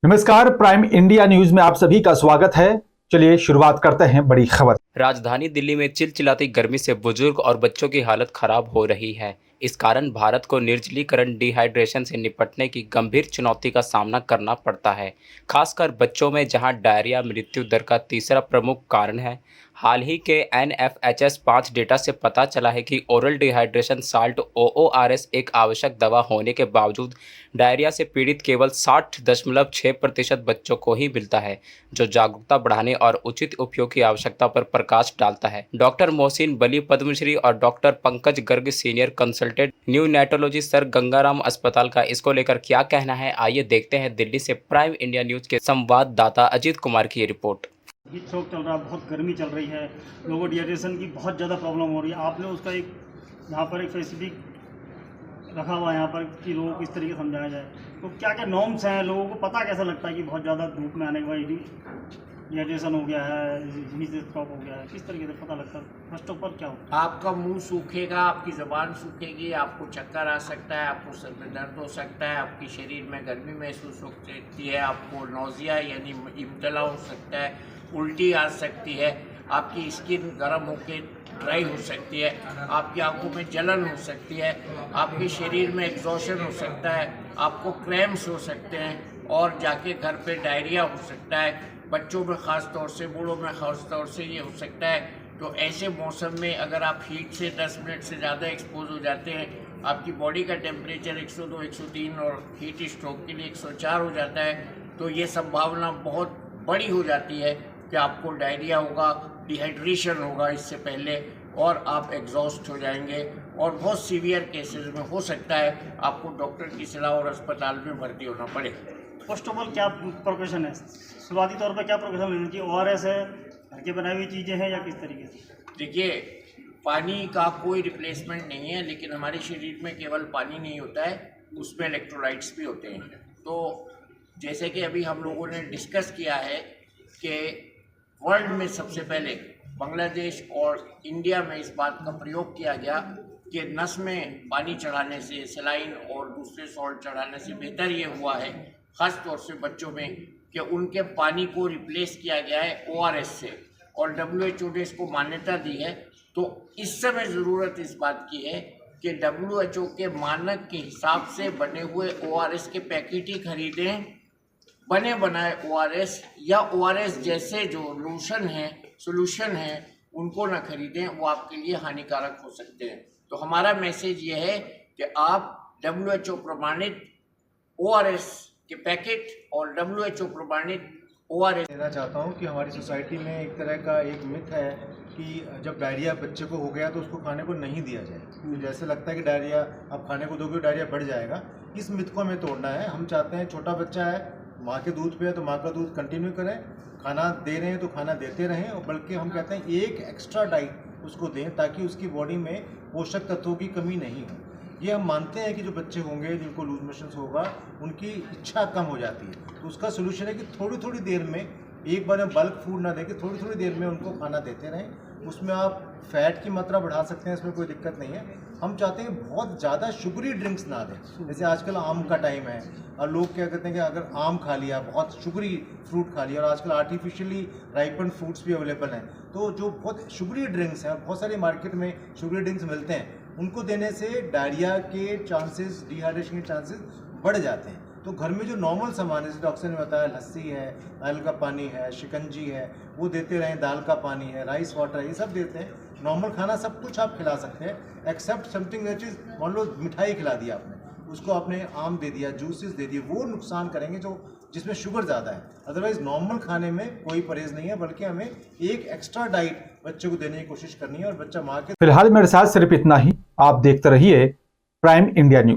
नमस्कार, prime India news में आप सभी का स्वागत है। चलिए शुरुआत करते हैं बड़ी खबर। राजधानी दिल्ली में चिलचिलाती गर्मी से बुजुर्ग और बच्चों की हालत खराब हो रही है। इस कारण भारत को निर्जलीकरण डिहाइड्रेशन से निपटने की गंभीर चुनौती का सामना करना पड़ता है, खासकर बच्चों में, जहां डायरिया मृत्यु दर का तीसरा प्रमुख कारण है। हाल ही के NFHS-5 डेटा से पता चला है कि ओरल डिहाइड्रेशन साल्ट OORS एक आवश्यक दवा होने के बावजूद डायरिया से पीड़ित केवल 60.6% बच्चों को ही मिलता है, जो जागरूकता बढ़ाने और उचित उपयोग की आवश्यकता पर प्रकाश डालता है। डॉक्टर मोहसिन बली पद्मश्री और doctor Pankaj Garg senior consultant neonatology sir Gangaram अस्पताल का इसको लेकर क्या कहना है, आइए देखते हैं दिल्ली से प्राइम इंडिया न्यूज के संवाददाता अजीत कुमार की रिपोर्ट। हीट स्ट्रोक चल रहा है, बहुत गर्मी चल रही है, लोगों को डिहाइड्रेशन की बहुत ज़्यादा प्रॉब्लम हो रही है। आपने उसका एक यहाँ पर एक स्पेसिफिक रखा हुआ है यहाँ पर कि लोगों को किस तरीके से समझाया जाए। तो क्या क्या नॉर्म्स हैं, लोगों को पता कैसा लगता है कि बहुत ज़्यादा धूप में आने के बाद डिहाइड्रेशन हो गया है, हीट स्ट्रोक हो गया है, किस तरीके से पता लगता है? फर्स्ट ऑफ ऑल क्या होता है? आपका मुंह सूखेगा, आपकी ज़बान सूखेगी, आपको चक्कर आ सकता है, आपको सर में दर्द हो सकता है, आपकी शरीर में गर्मी महसूस हो सकती है, आपको नौजिया यानी इम्तला हो सकता है, उल्टी आ सकती है, आपकी स्किन गर्म होकर ड्राई हो सकती है, आपकी आंखों में जलन हो सकती है, आपके शरीर में एग्जॉशन हो सकता है, आपको क्रैम्प्स हो सकते हैं और जाके घर पे डायरिया हो सकता है। बच्चों में ख़ास तौर से, बूढ़ों में ख़ास तौर से ये हो सकता है। तो ऐसे मौसम में अगर आप हीट से 10 मिनट से ज़्यादा एक्सपोज हो जाते हैं, आपकी बॉडी का टेम्परेचर 102, 103 और हीट स्ट्रोक के लिए 104 हो जाता है, तो ये संभावना बहुत बड़ी हो जाती है कि आपको डायरिया होगा, डिहाइड्रेशन होगा इससे पहले, और आप एग्जॉस्ट हो जाएंगे और बहुत सीवियर केसेस में हो सकता है आपको डॉक्टर की सलाह और अस्पताल में भर्ती होना पड़े। फर्स्ट ऑफ ऑल क्या प्रोफेशन है? शुरुआती तौर पर क्या प्रोफेशन लेना चाहिए? ORS है, घर के बनाई हुई चीज़ें हैं या किस तरीके से? देखिए, पानी का कोई रिप्लेसमेंट नहीं है, लेकिन हमारे शरीर में केवल पानी नहीं होता है, उसमें इलेक्ट्रोलाइट्स भी होते हैं। तो जैसे कि अभी हम लोगों ने डिस्कस किया है कि वर्ल्ड में सबसे पहले बांग्लादेश और इंडिया में इस बात का प्रयोग किया गया कि नस में पानी चढ़ाने से, सलाइन और दूसरे सॉल्ट चढ़ाने से बेहतर ये हुआ है, ख़ास तौर से बच्चों में, कि उनके पानी को रिप्लेस किया गया है ORS से, और WHO ने इसको मान्यता दी है। तो इस समय ज़रूरत इस बात की है कि WHO के मानक के हिसाब से बने हुए ORS के पैकेट ही खरीदें, बने बनाए ORS या ORS जैसे जो सोल्यूशन है उनको ना खरीदें, वो आपके लिए हानिकारक हो सकते हैं। तो हमारा मैसेज ये है कि आप WHO प्रमाणित ORS के पैकेट और WHO प्रमाणित ORS कहना चाहता हूँ कि हमारी सोसाइटी में एक तरह का एक मिथ है कि जब डायरिया बच्चे को हो गया तो उसको खाने को नहीं दिया जाए। तो जैसे लगता है कि डायरिया आप खाने को दोगे तो डायरिया बढ़ जाएगा, इस मिथ को हमें तोड़ना है। हम चाहते हैं छोटा बच्चा है, माँ के दूध पे है तो माँ का दूध कंटिन्यू करें, खाना दे रहे हैं तो खाना देते रहें, और बल्कि हम कहते हैं एक एक्स्ट्रा डाइट उसको दें ताकि उसकी बॉडी में पोषक तत्वों की कमी नहीं हो। ये हम मानते हैं कि जो बच्चे होंगे जिनको लूज मोशंस होगा उनकी इच्छा कम हो जाती है, तो उसका सोल्यूशन है कि थोड़ी थोड़ी देर में, एक बार में बल्क फूड ना देके थोड़ी थोड़ी देर में उनको खाना देते रहें। उसमें आप फैट की मात्रा बढ़ा सकते हैं, इसमें कोई दिक्कत नहीं है। हम चाहते हैं बहुत ज़्यादा शुगरी ड्रिंक्स ना दें। जैसे आजकल आम का टाइम है और लोग क्या कहते हैं कि अगर आम खा लिया, बहुत शुगरी फ्रूट खा लिया, और आजकल आर्टिफिशियली राइपन फ्रूट्स भी अवेलेबल हैं, तो जो बहुत शुगरी ड्रिंक्स हैं, बहुत सारी मार्केट में शुगरी ड्रिंक्स मिलते हैं, उनको देने से डायरिया के चांसेस, डिहाइड्रेशन के चांसेस बढ़ जाते हैं। तो घर में जो नॉर्मल सामान है, जैसे डॉक्टर ने बताया, लस्सी है, नारियल का पानी है, शिकंजी है, वो देते रहें, दाल का पानी है, राइस वाटर है, ये सब देते हैं। नॉर्मल खाना सब कुछ आप खिला सकते हैं, एक्सेप्ट समथिंग दैट इज, मान लो मिठाई खिला दी आपने, उसको आपने आम दे दिया, जूसेस दे दिए, वो नुकसान करेंगे जो जिसमें शुगर ज़्यादा है। अदरवाइज नॉर्मल खाने में कोई परहेज नहीं है, बल्कि हमें एक एक्स्ट्रा डाइट बच्चे को देने की कोशिश करनी है। और बच्चा माँ के फिलहाल मेरे साथ सिर्फ इतना ही। आप देखते रहिए प्राइम इंडिया न्यूज।